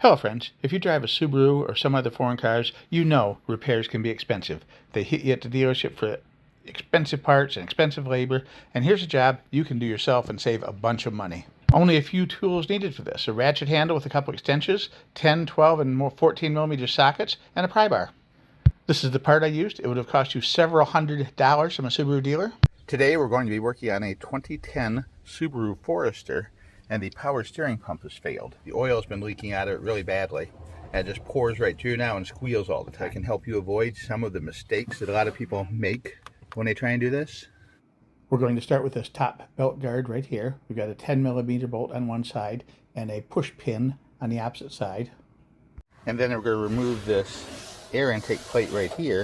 Hello friends, if you drive a Subaru or some other foreign cars, you know repairs can be expensive. They hit you at the dealership for expensive parts and expensive labor, and here's a job you can do yourself and save a bunch of money. Only a few tools needed for this: a ratchet handle with a couple extensions, 10, 12, and more 14 millimeter sockets, and a pry bar. This is the part I used. It would have cost you several $100s from a Subaru dealer. Today we're going to be working on a 2010 Subaru Forester, and the power steering pump has failed. The oil has been leaking out of it really badly, and it just pours right through now and squeals all the time. I can help you avoid some of the mistakes that a lot of people make when they try and do this. We're going to start with this top belt guard right here. We've got a 10 millimeter bolt on one side and a push pin on the opposite side. And then we're going to remove this air intake plate right here,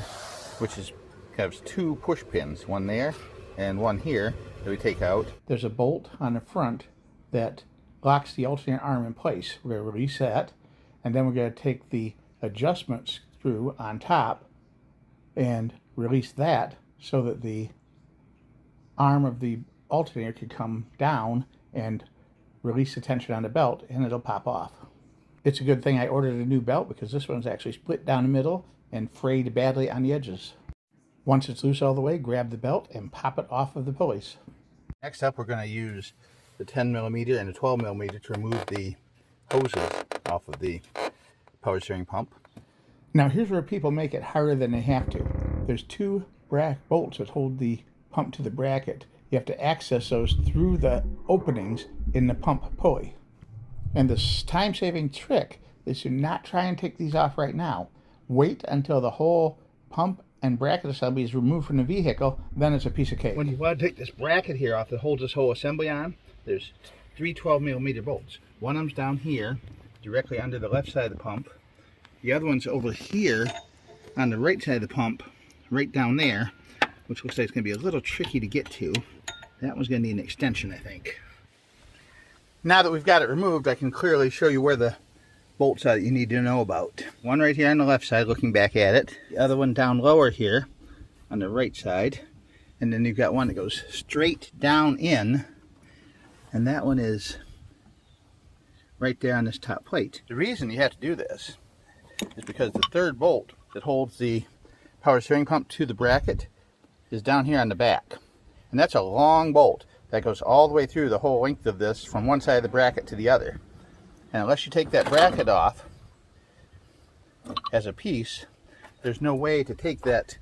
which has two push pins, one there and one here that we take out. There's a bolt on the front that locks the alternator arm in place. We're going to release that, and then we're going to take the adjustment screw on top and release that so that the arm of the alternator can come down and release the tension on the belt, and it'll pop off. It's a good thing I ordered a new belt, because this one's actually split down the middle and frayed badly on the edges. Once it's loose all the way, grab the belt and pop it off of the pulleys. Next up, we're going to use the 10 millimeter and the 12 millimeter to remove the hoses off of the power steering pump. Now here's where people make it harder than they have to. There's two bolts that hold the pump to the bracket. You have to access those through the openings in the pump pulley. And this time-saving trick is to not try and take these off right now. Wait until the whole pump and bracket assembly is removed from the vehicle, then it's a piece of cake. When you want to take this bracket here off that holds this whole assembly on, there's three 12 millimeter bolts. One of them's down here, directly under the left side of the pump. The other one's over here on the right side of the pump, right down there, which looks like it's going to be a little tricky to get to. That one's going to need an extension, I think. Now that we've got it removed, I can clearly show you where the bolts are that you need to know about. One right here on the left side, looking back at it. The other one down lower here on the right side. And then you've got one that goes straight down in, and that one is right there on this top plate. The reason you have to do this is because the third bolt that holds the power steering pump to the bracket is down here on the back. And that's a long bolt that goes all the way through the whole length of this, from one side of the bracket to the other. And unless you take that bracket off as a piece, there's no way to take that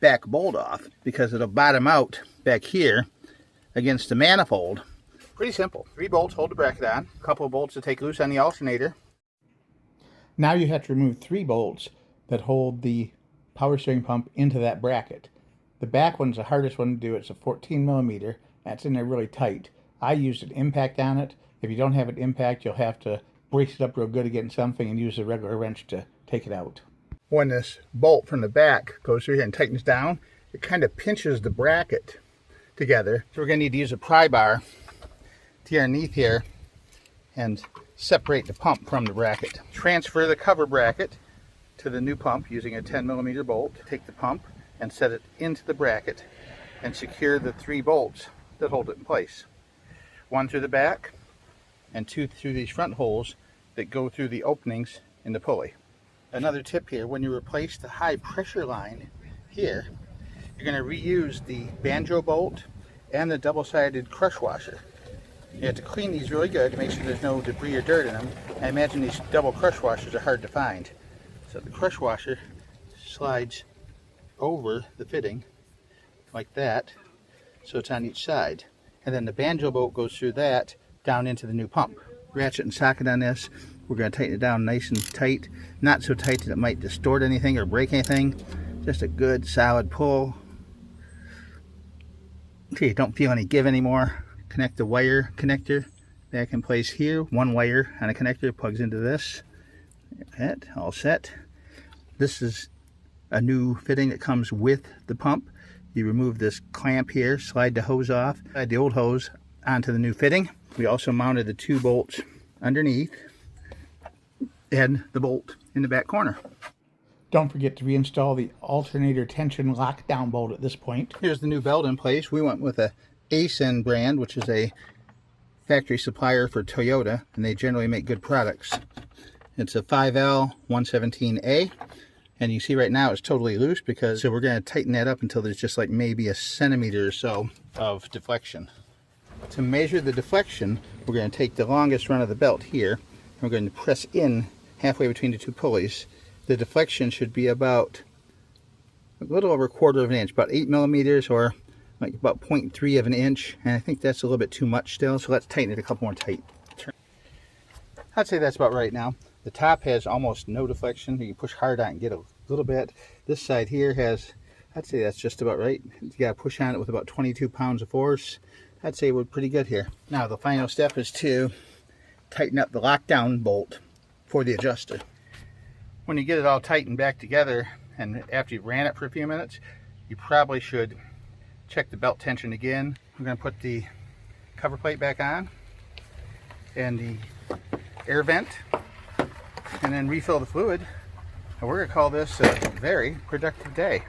back bolt off, because it'll bottom out back here against the manifold. Pretty simple. 3 bolts hold the bracket on, a couple of bolts to take loose on the alternator. Now you have to remove 3 bolts that hold the power steering pump into that bracket. The back one's the hardest one to do. It's a 14 millimeter. That's in there really tight. I used an impact on it. If you don't have an impact, you'll have to brace it up real good against something and use a regular wrench to take it out. When this bolt from the back goes through here and tightens down, it kind of pinches the bracket together. So we're going to need to use a pry bar to get underneath here and separate the pump from the bracket. Transfer the cover bracket to the new pump using a 10 millimeter bolt. Take the pump and set it into the bracket and secure the 3 bolts that hold it in place. 1 through the back and 2 through these front holes that go through the openings in the pulley. Another tip here: when you replace the high pressure line here, you're going to reuse the banjo bolt and the double-sided crush washer. You have to clean these really good to make sure there's no debris or dirt in them. I imagine these double crush washers are hard to find. So the crush washer slides over the fitting like that, so it's on each side. And then the banjo bolt goes through that down into the new pump. Ratchet and socket on this. We're going to tighten it down nice and tight. Not so tight that it might distort anything or break anything. Just a good solid pull. Okay, don't feel any give anymore. Connect the wire connector back in place here. 1 wire on a connector plugs into this. That all set. This is a new fitting that comes with the pump. You remove this clamp here, slide the hose off, slide the old hose onto the new fitting. We also mounted the 2 bolts underneath and the bolt in the back corner. Don't forget to reinstall the alternator tension lockdown bolt at this point. Here's the new belt in place. We went with a ASEN brand, which is a factory supplier for Toyota, and they generally make good products. It's a 5L117A. And you see right now it's totally loose because so we're going to tighten that up until there's just like maybe a centimeter or so of deflection. To measure the deflection, we're going to take the longest run of the belt here, and we're going to press in halfway between the two pulleys. The deflection should be about a little over 1/4 of an inch, about 8 millimeters or like about 0.3 of an inch. And I think that's a little bit too much still, so let's tighten it a couple more tight. I'd say that's about right now. The top has almost no deflection. You can push hard on it and get a little bit. This side here has, I'd say that's just about right. You got to push on it with about 22 pounds of force. I'd say we're pretty good here. Now the final step is to tighten up the lockdown bolt for the adjuster. When you get it all tightened back together and after you've ran it for a few minutes, you probably should check the belt tension again. I'm going to put the cover plate back on and the air vent, and then refill the fluid. And we're going to call this a very productive day.